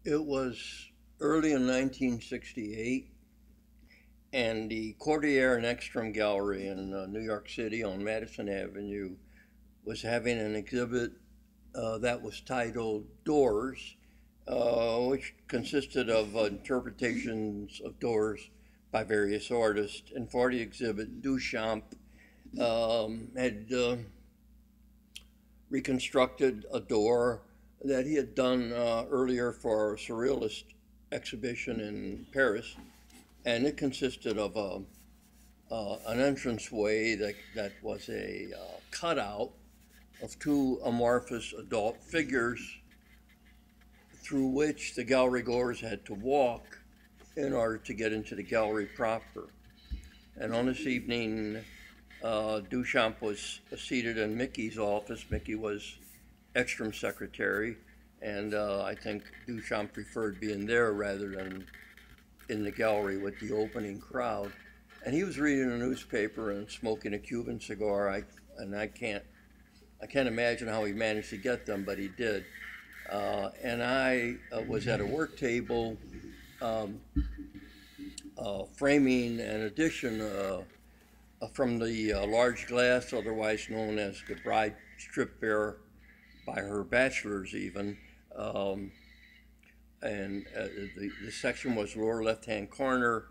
It was early in 1968, and the Cordier and Ekstrom Gallery in New York City on Madison Avenue was having an exhibit that was titled Doors, which consisted of interpretations of doors by various artists. And for the exhibit, Duchamp had reconstructed a door that he had done earlier for a surrealist exhibition in Paris, and it consisted of an entranceway that was a cutout of two amorphous adult figures through which the gallery goers had to walk in order to get into the gallery proper. And on this evening, Duchamp was seated in Mickey's office. Mickey was Ekstrom's secretary, and I think Duchamp preferred being there rather than in the gallery with the opening crowd. And he was reading a newspaper and smoking a Cuban cigar. I can't imagine how he managed to get them, but he did. And I was at a work table framing an edition from the large glass, otherwise known as the Bride Strip Bearer by her bachelors even. The section was lower left-hand corner.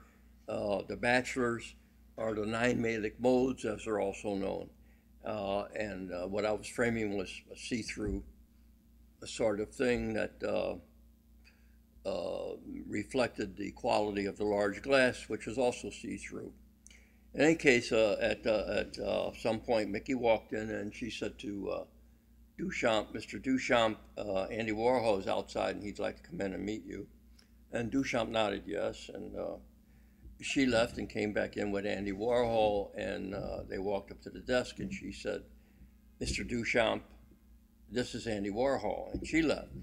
The bachelors are the nine Malic modes, as they're also known. What I was framing was a see-through sort of thing that reflected the quality of the large glass, which was also see-through. In any case, at some point, Mickey walked in and she said to Duchamp, Mr. Duchamp, Andy Warhol is outside and he'd like to come in and meet you. And Duchamp nodded yes, and she left and came back in with Andy Warhol, and they walked up to the desk and she said, Mr. Duchamp, this is Andy Warhol, and she left.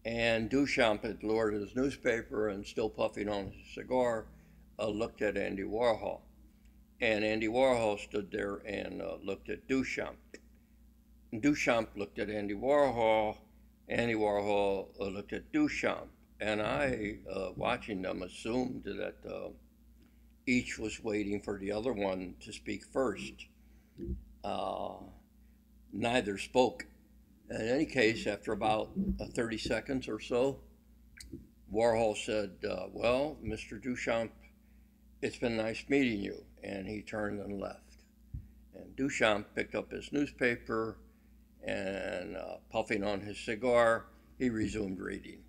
And Duchamp had lowered his newspaper and still puffing on his cigar, looked at Andy Warhol. And Andy Warhol stood there and looked at Duchamp. And Duchamp looked at Andy Warhol looked at Duchamp. And I, watching them, assumed that each was waiting for the other one to speak first. Neither spoke. In any case, after about 30 seconds or so, Warhol said, well, Mr. Duchamp, it's been nice meeting you. And he turned and left. And Duchamp picked up his newspaper and puffing on his cigar, he resumed reading.